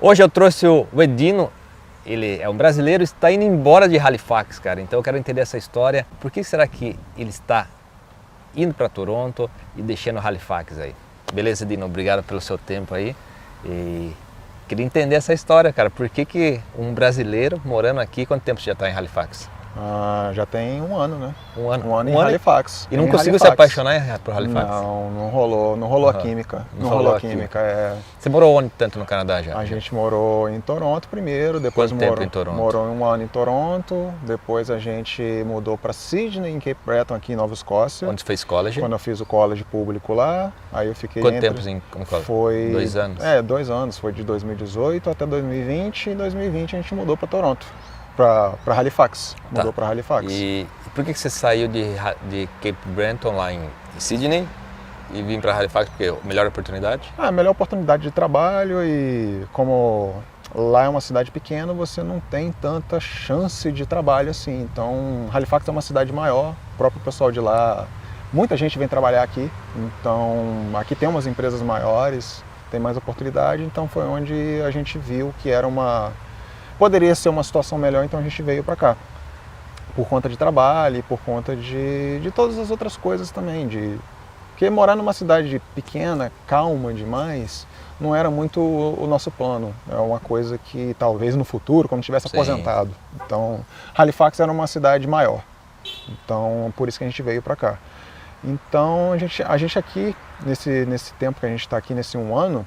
Hoje eu trouxe o Edino, ele é um brasileiro, está indo embora de Halifax, cara. Então eu quero entender essa história. Por que será que ele está indo para Toronto e deixando Halifax aí? Beleza, Edino? Obrigado pelo seu tempo aí. E queria entender essa história, cara. Por que um brasileiro morando aqui, quanto tempo você já está em Halifax? Já tem um ano, né? Um ano. Um ano em Halifax. E não conseguiu se apaixonar por Halifax? Não rolou a química. Não rolou a química. Você morou onde tanto no Canadá já? A gente morou em Toronto primeiro, depois Quanto tempo em Toronto? Morou um ano em Toronto, depois a gente mudou para Sydney, em Cape Breton, aqui em Nova Escócia. Onde você fez college? Quando eu fiz o college público lá, aí eu fiquei Quanto tempo em college? Foi 2 anos? 2 anos, foi de 2018 até 2020, e em 2020 a gente mudou para Toronto. Para Halifax, mudou para Halifax. E por que você saiu de Cape Breton lá em Sydney e vim para Halifax? Porque melhor oportunidade? Melhor oportunidade de trabalho, e como lá é uma cidade pequena, você não tem tanta chance de trabalho assim. Então Halifax é uma cidade maior, o próprio pessoal de lá, muita gente vem trabalhar aqui, então aqui tem umas empresas maiores, tem mais oportunidade, então foi onde a gente viu que poderia ser uma situação melhor, então a gente veio para cá. Por conta de trabalho e por conta de todas as outras coisas também. Porque morar numa cidade pequena, calma demais, não era muito o nosso plano. É uma coisa que talvez no futuro, quando tivesse aposentado. Então, Halifax era uma cidade maior. Então, por isso que a gente veio para cá. Então, a gente aqui, nesse tempo que a gente está aqui, nesse 1 ano,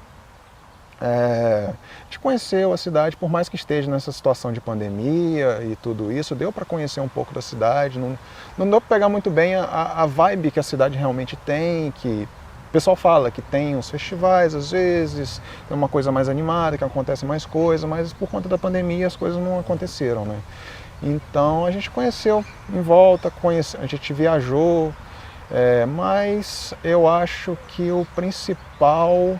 a gente conheceu a cidade, por mais que esteja nessa situação de pandemia e tudo isso, deu para conhecer um pouco da cidade, não deu para pegar muito bem a vibe que a cidade realmente tem, que o pessoal fala que tem uns festivais às vezes, é uma coisa mais animada, que acontece mais coisa, mas por conta da pandemia as coisas não aconteceram, né? Então a gente conheceu em volta, a gente viajou, mas eu acho que o principal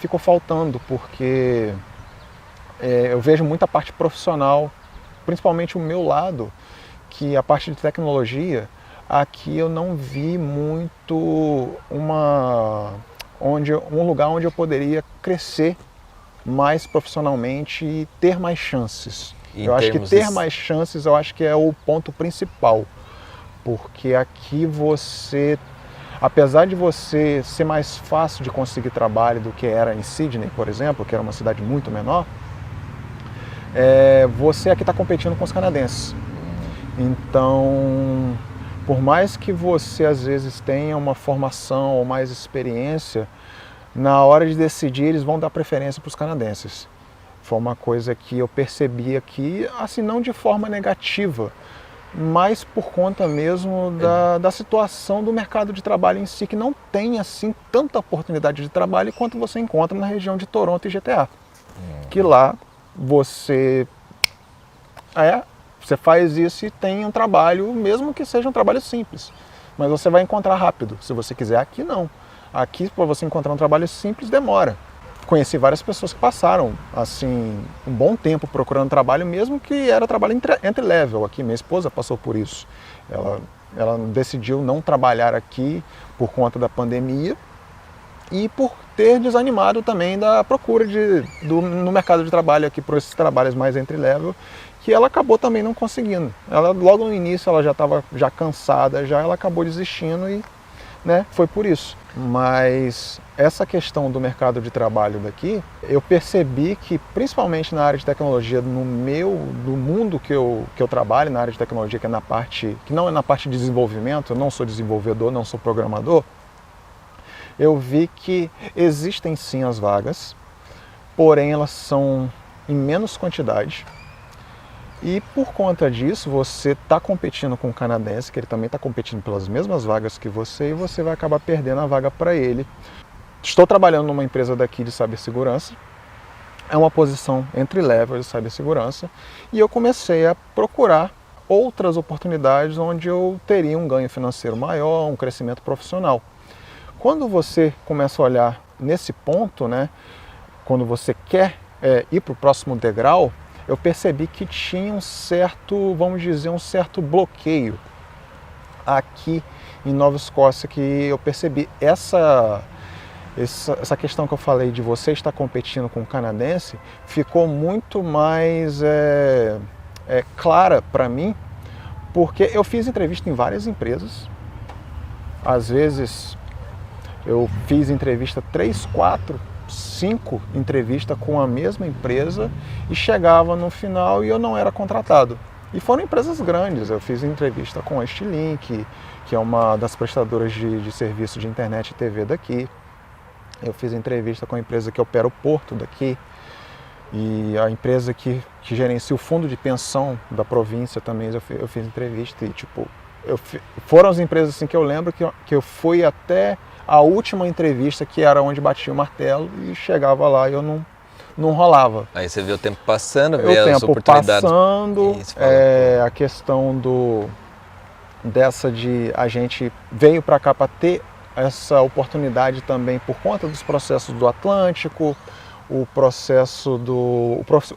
ficou faltando, porque eu vejo muita parte profissional, principalmente o meu lado, que a parte de tecnologia, aqui eu não vi muito um lugar onde eu poderia crescer mais profissionalmente e ter mais chances. Eu acho que ter mais chances, eu acho que é o ponto principal, porque aqui apesar de você ser mais fácil de conseguir trabalho do que era em Sydney, por exemplo, que era uma cidade muito menor, você aqui está competindo com os canadenses. Então, por mais que você às vezes tenha uma formação ou mais experiência, na hora de decidir eles vão dar preferência para os canadenses. Foi uma coisa que eu percebi aqui, assim, não de forma negativa, mas por conta mesmo da situação do mercado de trabalho em si, que não tem assim tanta oportunidade de trabalho quanto você encontra na região de Toronto e GTA. Que lá você faz isso e tem um trabalho, mesmo que seja um trabalho simples, mas você vai encontrar rápido, se você quiser. Aqui não. Aqui, para você encontrar um trabalho simples, demora. Conheci várias pessoas que passaram assim um bom tempo procurando trabalho, mesmo que era trabalho entry level aqui. Minha esposa passou por isso. Ela decidiu não trabalhar aqui por conta da pandemia e por ter desanimado também da procura no mercado de trabalho aqui por esses trabalhos mais entry level, que ela acabou também não conseguindo. Ela logo no início ela já estava cansada, ela acabou desistindo e foi por isso. Mas essa questão do mercado de trabalho daqui, eu percebi que principalmente na área de tecnologia, no mundo que eu trabalho, na área de tecnologia, que não é na parte de desenvolvimento, eu não sou desenvolvedor, não sou programador, eu vi que existem sim as vagas, porém elas são em menos quantidade. E por conta disso, você está competindo com o canadense, que ele também está competindo pelas mesmas vagas que você, e você vai acabar perdendo a vaga para ele. Estou trabalhando numa empresa daqui de cibersegurança, é uma posição entry level de cibersegurança, e eu comecei a procurar outras oportunidades onde eu teria um ganho financeiro maior, um crescimento profissional. Quando você começa a olhar nesse ponto, quando você quer ir para o próximo degrau, eu percebi que tinha um certo bloqueio aqui em Nova Escócia, que eu percebi essa questão que eu falei de você estar competindo com o canadense ficou muito mais clara para mim, porque eu fiz entrevista em várias empresas. Às vezes eu fiz entrevista 3, 4, 5 entrevistas com a mesma empresa e chegava no final e eu não era contratado. E foram empresas grandes. Eu fiz entrevista com a Estilink, que é uma das prestadoras de serviço de internet e TV daqui. Eu fiz entrevista com a empresa que opera o porto daqui. E a empresa que gerencia o fundo de pensão da província também, eu fiz entrevista. E tipo, foram as empresas assim, que eu lembro que eu fui até a última entrevista, que era onde batia o martelo, e chegava lá e eu não rolava. Aí você vê o tempo passando, vê as oportunidades. Passando, a questão dessa de a gente veio para cá para ter essa oportunidade também por conta dos processos do Atlântico, o processo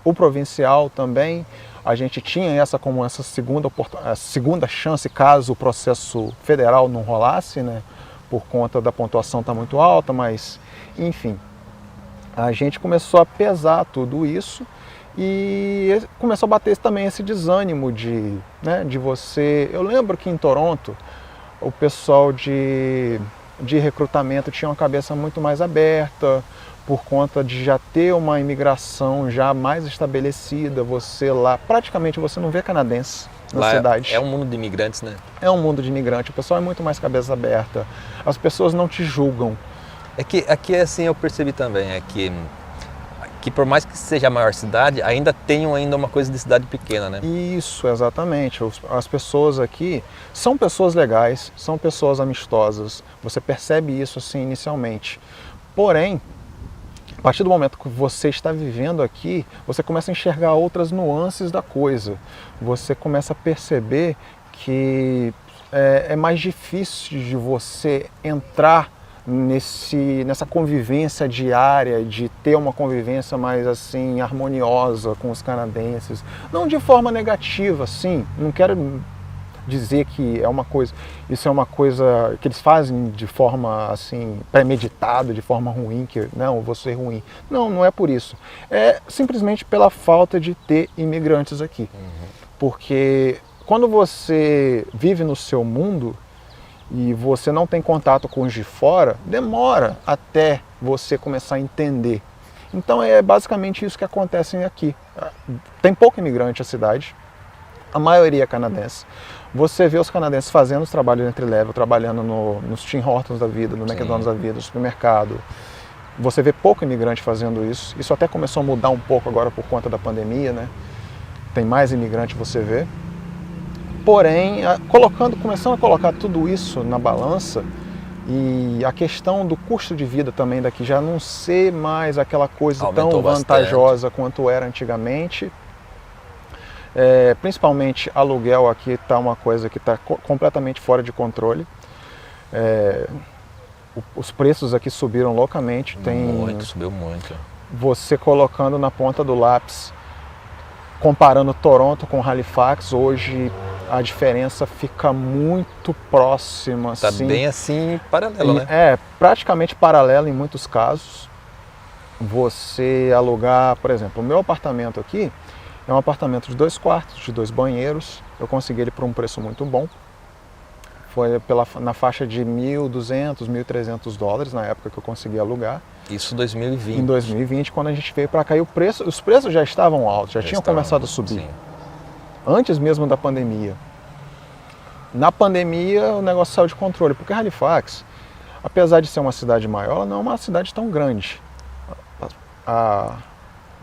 o provincial também. A gente tinha essa como essa segunda chance caso o processo federal não rolasse, né? Por conta da pontuação estar muito alta, mas enfim, a gente começou a pesar tudo isso e começou a bater também esse desânimo de você. Eu lembro que em Toronto o pessoal de recrutamento tinha uma cabeça muito mais aberta, por conta de já ter uma imigração já mais estabelecida. Você lá, praticamente você não vê canadense na cidade. É um mundo de imigrantes, né? É um mundo de imigrante, o pessoal é muito mais cabeça aberta, as pessoas não te julgam. É que aqui assim eu percebi também, que por mais que seja a maior cidade, ainda tem uma coisa de cidade pequena, né? Isso, exatamente. As pessoas aqui são pessoas legais, são pessoas amistosas, você percebe isso assim inicialmente. Porém, a partir do momento que você está vivendo aqui, você começa a enxergar outras nuances da coisa. Você começa a perceber que é mais difícil de você entrar nessa convivência diária, de ter uma convivência mais assim harmoniosa com os canadenses. Não de forma negativa, sim. Não quero dizer que isso é uma coisa que eles fazem de forma assim premeditada, de forma ruim, que não, eu vou ser ruim. Não, não é por isso. É simplesmente pela falta de ter imigrantes aqui. Porque quando você vive no seu mundo e você não tem contato com os de fora, demora até você começar a entender. Então é basicamente isso que acontece aqui. Tem pouco imigrante a cidade, a maioria é canadense. Você vê os canadenses fazendo os trabalhos de entry-level, trabalhando nos Tim Hortons da vida, no McDonald's da vida, no supermercado. Você vê pouco imigrante fazendo isso. Isso até começou a mudar um pouco agora por conta da pandemia, né? Tem mais imigrante, você vê. Porém, começando a colocar tudo isso na balança, e a questão do custo de vida também daqui já não ser mais aquela coisa aumentou tão vantajosa quanto era antigamente. Principalmente aluguel aqui está uma coisa que está completamente fora de controle. Os preços aqui subiram loucamente. Subiu muito. Você colocando na ponta do lápis, comparando Toronto com Halifax, hoje a diferença fica muito próxima. Está bem assim paralelo, né? Praticamente paralelo em muitos casos. Você alugar, por exemplo, o meu apartamento aqui é um apartamento de 2 quartos, de 2 banheiros. Eu consegui ele por um preço muito bom. Foi na faixa de $1.200, $1.300 na época que eu consegui alugar. Isso em 2020. Em 2020, quando a gente veio para cá, e os preços já estavam altos, já tinham começado a subir. Sim. Antes mesmo da pandemia. Na pandemia, o negócio saiu de controle, porque Halifax, apesar de ser uma cidade maior, ela não é uma cidade tão grande.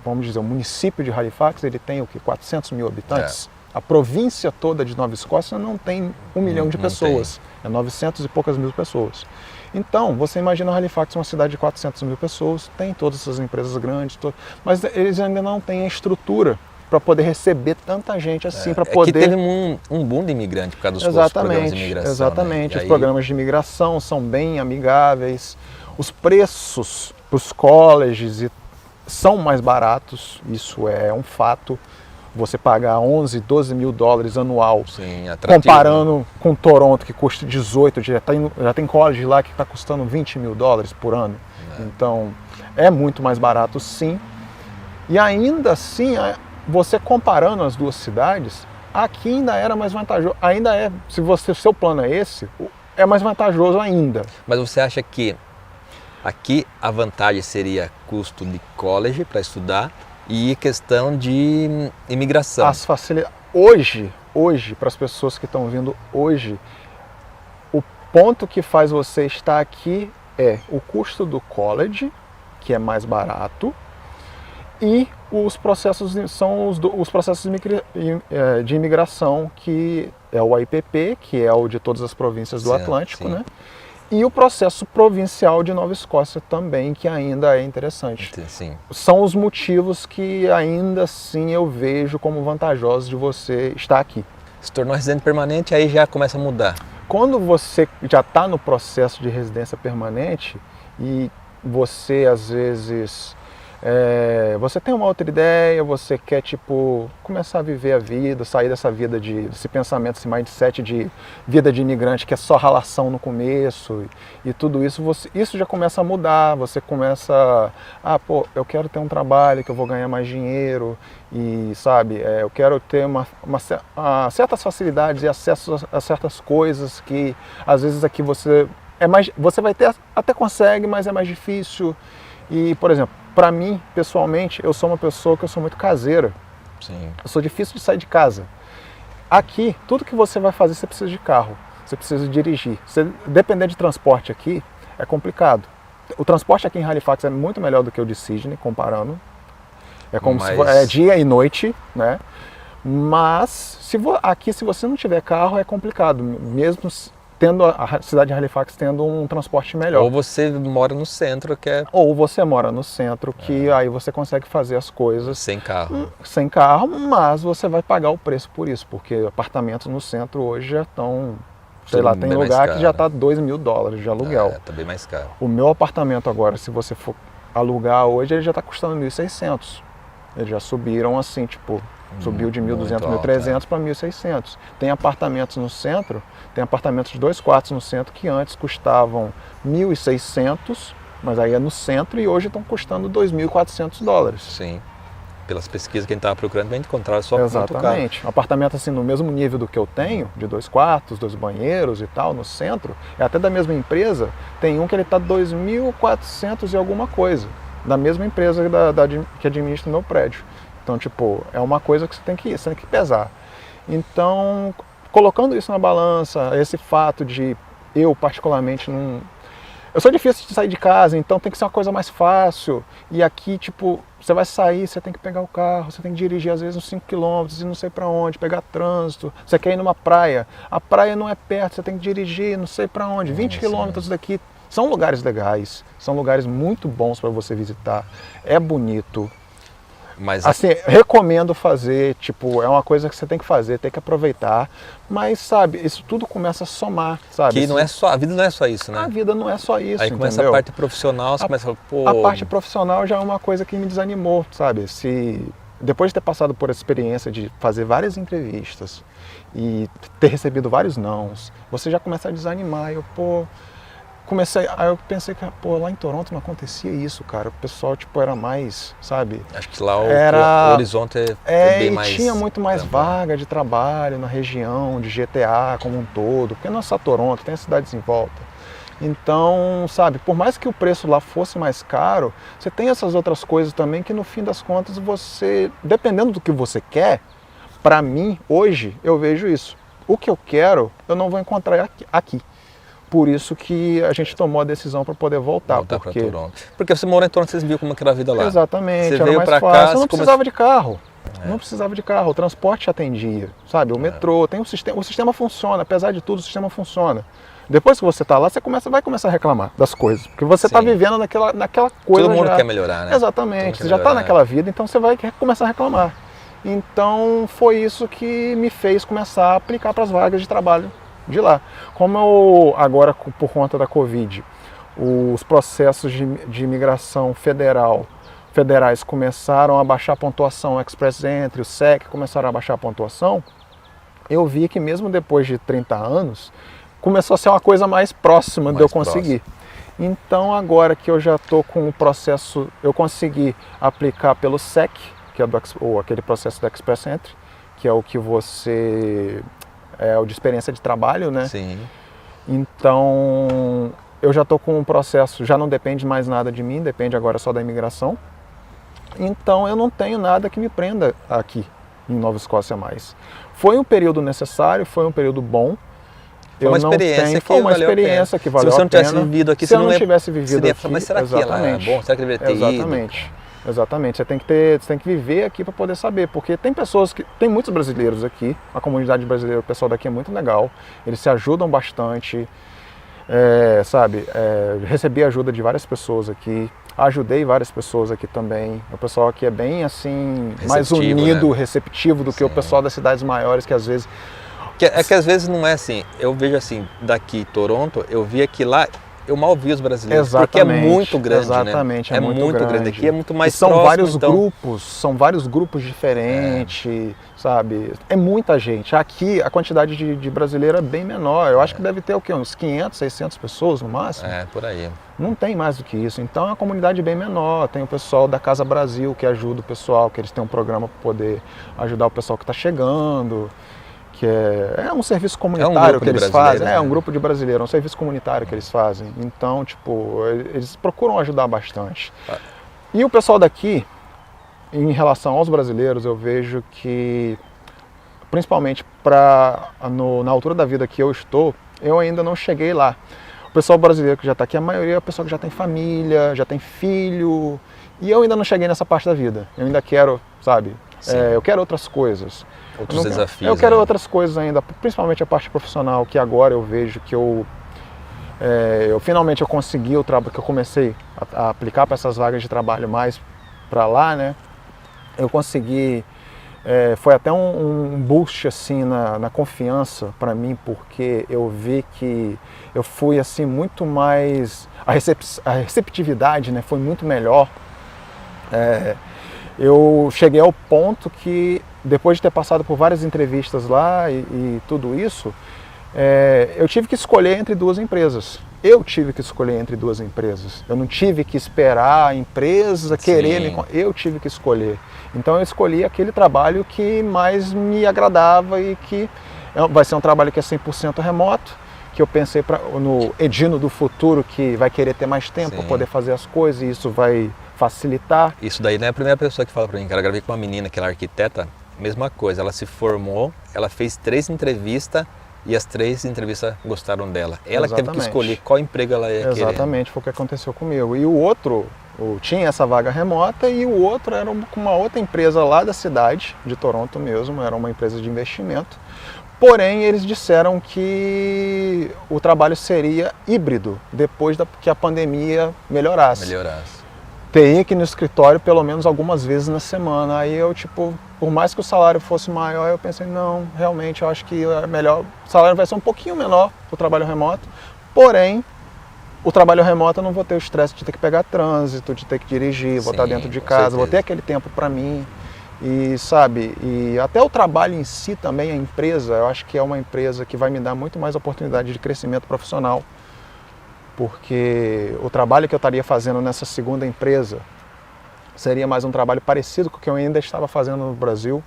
Vamos dizer, o município de Halifax, ele tem o quê? 400 mil habitantes. A província toda de Nova Escócia não tem 1 milhão de pessoas, é 900 e poucas mil pessoas. Então, você imagina Halifax, uma cidade de 400 mil pessoas, tem todas essas empresas grandes, mas eles ainda não têm a estrutura para poder receber tanta gente assim, para poder... que teve um boom de imigrante por causa dos programas de imigração. Exatamente, né? Os programas de imigração são bem amigáveis, os preços para os colleges são mais baratos, isso é um fato. Você pagar 11, 12 mil dólares anual, sim, atrativo, comparando né? com Toronto, que custa 18, já tem college lá que está custando 20 mil dólares por ano. Então, é muito mais barato sim. E ainda assim, você comparando as duas cidades, aqui ainda era mais vantajoso. Ainda é, se o seu plano é esse, é mais vantajoso ainda. Mas você acha que aqui a vantagem seria custo de college para estudar e questão de imigração? As facilidades. Hoje, para as pessoas que estão vindo hoje, o ponto que faz você estar aqui é o custo do college, que é mais barato, e os processos são os processos de imigração, que é o IPP, que é o de todas as províncias do Atlântico, né? E o processo provincial de Nova Escócia também, que ainda é interessante. Sim. São os motivos que ainda assim eu vejo como vantajosos de você estar aqui. Se tornou residente permanente, aí já começa a mudar. Quando você já está no processo de residência permanente e você às vezes você tem uma outra ideia, você quer tipo começar a viver a vida, sair dessa vida desse pensamento, esse mindset de vida de imigrante que é só ralação no começo e tudo isso, isso já começa a mudar, você começa eu quero ter um trabalho que eu vou ganhar mais dinheiro e sabe, eu quero ter certas facilidades e acesso a certas coisas que às vezes aqui você vai ter, até consegue, mas é mais difícil. E, por exemplo, para mim, pessoalmente, eu sou uma pessoa que eu sou muito caseira. Sim. Eu sou difícil de sair de casa. Aqui, tudo que você vai fazer, você precisa de carro. Você precisa dirigir. Depender de transporte aqui, é complicado. O transporte aqui em Halifax é muito melhor do que o de Sydney, comparando. É como se fosse dia e noite, né? Mas, aqui, se você não tiver carro, é complicado. Mesmo tendo a cidade de Halifax tendo um transporte melhor. Ou você mora no centro, Ou você mora no centro, que aí você consegue fazer as coisas sem carro. Sem carro, mas você vai pagar o preço por isso, porque apartamentos no centro hoje já estão, sei lá, tem lugar que já está $2.000 de aluguel. Tá bem mais caro. O meu apartamento agora, se você for alugar hoje, ele já está custando 1.600. Eles já subiram assim, tipo, subiu de 1.200, 1.300 para 1.600. Tem apartamentos no centro, tem apartamentos de 2 quartos no centro que antes custavam 1.600, mas aí é no centro e hoje estão custando $2.400. Sim. Pelas pesquisas que a gente estava procurando, a gente encontrava só muito caro. Exatamente. Um apartamento assim no mesmo nível do que eu tenho, de 2 quartos, 2 banheiros e tal, no centro, é até da mesma empresa, tem um que ele está 2.400 e alguma coisa, da mesma empresa que administra o meu prédio. Então, tipo, é uma coisa que você tem que pesar. Então, colocando isso na balança, esse fato de eu particularmente não... Eu sou difícil de sair de casa, então tem que ser uma coisa mais fácil. E aqui, tipo, você vai sair, você tem que pegar o carro, você tem que dirigir às vezes uns 5 km e não sei pra onde, pegar trânsito. Você quer ir numa praia, a praia não é perto, você tem que dirigir não sei pra onde, 20 km daqui. São lugares legais, são lugares muito bons para você visitar, é bonito. Mas assim, recomendo fazer, tipo, é uma coisa que você tem que fazer, tem que aproveitar, mas sabe, isso tudo começa a somar, sabe? Que não é só, a vida não é só isso, né? A vida não é só isso, aí começa entendeu? a parte profissional, você começa a falar, pô... A parte profissional já é uma coisa que me desanimou, sabe? Depois de ter passado por essa experiência de fazer várias entrevistas e ter recebido vários nãos, você já começa a desanimar, aí eu pensei que, lá em Toronto não acontecia isso, cara. O pessoal, tipo, era mais, sabe? Acho que lá o horizonte é bem mais... tinha muito mais vaga de trabalho na região, de GTA como um todo, porque não é só Toronto, tem as cidades em volta. Então, sabe, por mais que o preço lá fosse mais caro, você tem essas outras coisas também que no fim das contas você, dependendo do que você quer, pra mim, hoje, eu vejo isso. O que eu quero, eu não vou encontrar aqui. Por isso que a gente tomou a decisão para poder voltar para Toronto. Porque você morou em Toronto, você viu como era a vida lá. Exatamente, você era veio mais pra fácil. cá, Eu não precisava de carro. Não precisava de carro, o transporte atendia, sabe? O metrô, tem o sistema funciona, apesar de tudo, o sistema funciona. Depois que você está lá, você vai começar a reclamar das coisas, porque você está vivendo naquela coisa. Todo mundo quer melhorar, né? Exatamente, você já está naquela vida, então você vai começar a reclamar. Então foi isso que me fez começar a aplicar para as vagas de trabalho de lá. Como agora, por conta da Covid, os processos de imigração federais começaram a baixar a pontuação, o Express Entry, o SEC começaram a baixar a pontuação, eu vi que mesmo depois de 30 anos, começou a ser uma coisa mais próxima de eu conseguir. Então agora que eu já estou com o processo, eu consegui aplicar pelo SEC, que é ou aquele processo da Express Entry, que é o que você é o de experiência de trabalho, né? Sim. Então eu já estou com um processo, já não depende mais nada de mim, depende agora só da imigração. Então eu não tenho nada que me prenda aqui em Nova Escócia mais. Foi um período necessário, foi um período bom. Foi uma experiência foi uma experiência que valeu a pena. Se você não tivesse vivido aqui, se eu não tivesse vivido aqui, mas será que lá é bom? Será que deveria ter exatamente. ido? Exatamente. Você tem que viver aqui para poder saber, porque tem muitos brasileiros aqui. A comunidade brasileira, o pessoal daqui é muito legal. Eles se ajudam bastante, recebi ajuda de várias pessoas aqui. Ajudei várias pessoas aqui também. O pessoal aqui é bem assim, mais unido, né? Receptivo do que o pessoal das cidades maiores, que às vezes que às vezes não é assim. Eu vejo assim, daqui Toronto, eu via que lá eu mal vi os brasileiros. Exatamente, porque é muito grande, exatamente, né? É muito grande. Aqui é muito mais são próximo. São vários grupos diferentes, sabe? É muita gente. Aqui a quantidade de brasileiro é bem menor. Eu acho que deve ter o quê? Uns 500, 600 pessoas no máximo. Por aí. Não tem mais do que isso. Então é uma comunidade bem menor. Tem o pessoal da Casa Brasil que ajuda o pessoal, que eles têm um programa para poder ajudar o pessoal que está chegando. Que é um serviço comunitário que eles fazem. É um grupo de brasileiros, é um serviço comunitário que eles fazem. Então, tipo, eles procuram ajudar bastante. E o pessoal daqui, em relação aos brasileiros, eu vejo que, principalmente na altura da vida que eu estou, eu ainda não cheguei lá. O pessoal brasileiro que já está aqui, a maioria é o pessoal que já tem família, já tem filho, e eu ainda não cheguei nessa parte da vida. Eu ainda quero, sabe, eu quero outras coisas. Outros desafios. Eu quero outras coisas ainda, principalmente a parte profissional, que agora eu vejo que eu finalmente eu consegui o trabalho, que eu comecei a aplicar para essas vagas de trabalho mais para lá, né? Eu consegui, foi até um boost assim na confiança para mim, porque eu vi que eu fui assim muito mais, a receptividade, né, foi muito melhor. Eu cheguei ao ponto que, depois de ter passado por várias entrevistas lá e tudo isso, eu tive que escolher entre duas empresas. Eu não tive que esperar a empresa querer eu tive que escolher. Então eu escolhi aquele trabalho que mais me agradava e que vai ser um trabalho que é 100% remoto, que eu pensei no Edino do futuro, que vai querer ter mais tempo para poder fazer as coisas, e isso vai facilitar. Isso daí não é a primeira pessoa que fala para mim, cara. Eu gravei com uma menina que ela é arquiteta, mesma coisa, ela se formou, ela fez 3 entrevistas e as 3 entrevistas gostaram dela. Ela que teve que escolher qual emprego ela ia querer. Exatamente, foi o que aconteceu comigo. E o outro, tinha essa vaga remota, e o outro era com uma outra empresa lá da cidade, de Toronto mesmo, era uma empresa de investimento. Porém, eles disseram que o trabalho seria híbrido, depois que a pandemia melhorasse. Teria que ir no escritório pelo menos algumas vezes na semana. Aí eu, por mais que o salário fosse maior, eu pensei, não, realmente eu acho que é melhor. O salário vai ser um pouquinho menor o trabalho remoto, porém, o trabalho remoto eu não vou ter o estresse de ter que pegar trânsito, de ter que dirigir, vou estar dentro de casa, vou ter aquele tempo para mim. E sabe, e até o trabalho em si também, a empresa, eu acho que é uma empresa que vai me dar muito mais oportunidade de crescimento profissional. Porque o trabalho que eu estaria fazendo nessa segunda empresa seria mais um trabalho parecido com o que eu ainda estava fazendo no Brasil.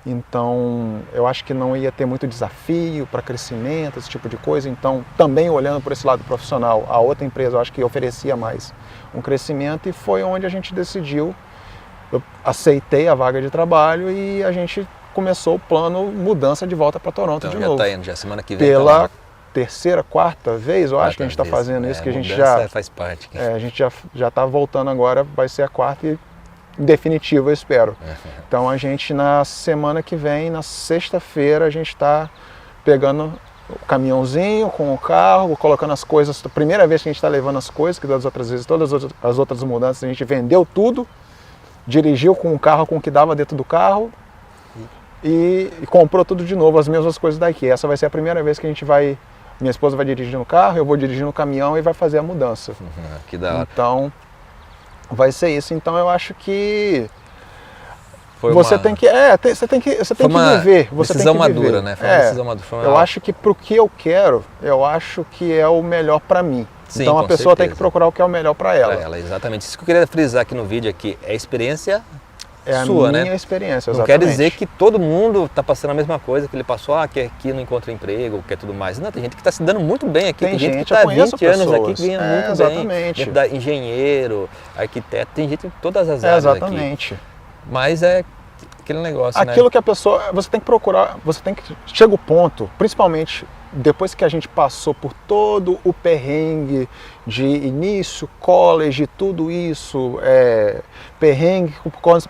Então, eu acho que não ia ter muito desafio para crescimento, esse tipo de coisa. Então, também olhando por esse lado profissional, a outra empresa eu acho que oferecia mais um crescimento, e foi onde a gente decidiu. Eu aceitei a vaga de trabalho e a gente começou o plano mudança de volta para Toronto de novo. Já está indo, já semana que vem. Pela terceira, quarta vez, eu acho que a gente está fazendo isso, que a gente já faz parte. A gente já está voltando agora, vai ser a quarta e em definitivo, eu espero. Então a gente na semana que vem, na sexta-feira, a gente está pegando o caminhãozinho com o carro, colocando as coisas. A primeira vez que a gente está levando as coisas, que das outras vezes, todas as outras mudanças, a gente vendeu tudo, dirigiu com o carro com o que dava dentro do carro e comprou tudo de novo, as mesmas coisas daqui. Essa vai ser a primeira vez que a gente vai. Minha esposa vai dirigir no carro, eu vou dirigir no caminhão e vai fazer a mudança. Que da hora. Então, vai ser isso. Então, eu acho que você tem que viver. Você tem que viver. Decisão madura, né? Foi uma decisão madura. Eu acho que pro que eu quero, eu acho que é o melhor para mim. Sim, então a com pessoa tem certeza. que procurar o que é o melhor para ela. Pra ela, exatamente. Isso que eu queria frisar aqui no vídeo aqui, é a experiência É sua, a minha né? experiência, Não exatamente. quer dizer que todo mundo está passando a mesma coisa, que ele passou, que aqui não encontra emprego, que é tudo mais. Não, tem gente que está se dando muito bem aqui, tem gente que está há 20 anos aqui que ganha muito exatamente. bem. Da engenheiro, arquiteto, tem gente em todas as áreas exatamente. aqui. Mas é aquele negócio, aquilo né? que a pessoa, você tem que procurar, chega o ponto, principalmente depois que a gente passou por todo o perrengue de início, college, tudo isso, perrengue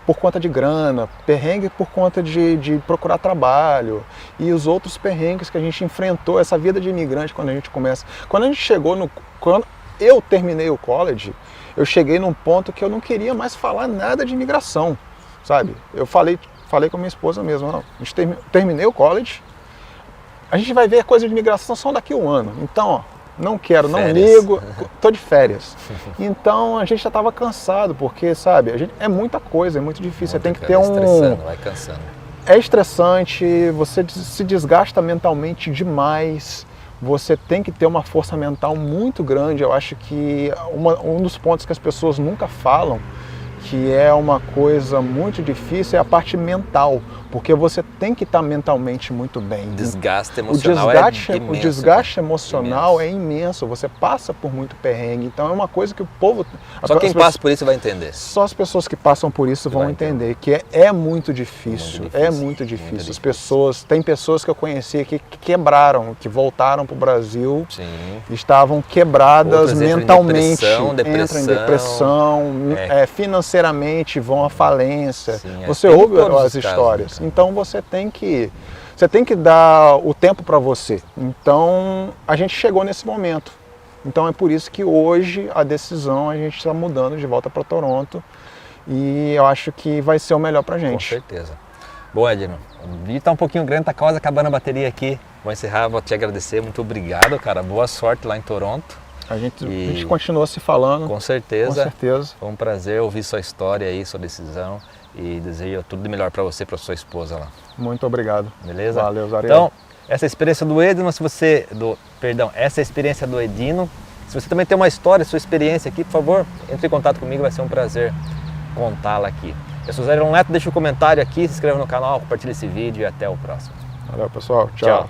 por conta de grana, perrengue por conta de procurar trabalho e os outros perrengues que a gente enfrentou, essa vida de imigrante quando a gente começa. Quando a gente chegou quando eu terminei o college, eu cheguei num ponto que eu não queria mais falar nada de imigração, sabe? Eu falei com a minha esposa mesmo, não, a gente terminei o college, a gente vai ver coisa de imigração só daqui a um ano. Então, ó, não quero, não ligo, tô de férias. Então a gente já estava cansado, porque, sabe, é muita coisa, é muito difícil. Você tem que ter estressando, vai cansando. É estressante, você se desgasta mentalmente demais. Você tem que ter uma força mental muito grande. Eu acho que um dos pontos que as pessoas nunca falam, que é uma coisa muito difícil, é a parte mental, porque você tem que estar mentalmente muito bem. O desgaste emocional o desgaste emocional é imenso, você passa por muito perrengue, então é uma coisa que o povo... Só quem passa por isso vai entender. Só as pessoas que passam por isso vão entender que é muito difícil, é muito difícil. As pessoas, tem pessoas que eu conheci que quebraram, que voltaram para o Brasil, estavam quebradas mentalmente, entram em depressão, financeiramente vão à falência. Você ouve as histórias. Então você tem que dar o tempo para você. Então a gente chegou nesse momento. Então é por isso que hoje a decisão, a gente está mudando de volta para Toronto e eu acho que vai ser o melhor para a gente. Com certeza. Bom, Edno, o vídeo está um pouquinho grande, está quase acabando a bateria aqui. Vou encerrar, vou te agradecer, muito obrigado, cara. Boa sorte lá em Toronto. A gente continua se falando. Com certeza. Com certeza. Foi um prazer ouvir sua história aí, sua decisão. E desejo tudo de melhor para você e para sua esposa lá. Muito obrigado. Beleza? Valeu, Zariel. Então, essa experiência do Edno, essa experiência do Edino. Se você também tem uma história, sua experiência aqui, por favor, entre em contato comigo, vai ser um prazer contá-la aqui. Eu sou Zé Neto, deixa um comentário aqui, se inscreva no canal, compartilhe esse vídeo e até o próximo. Valeu, pessoal. Tchau.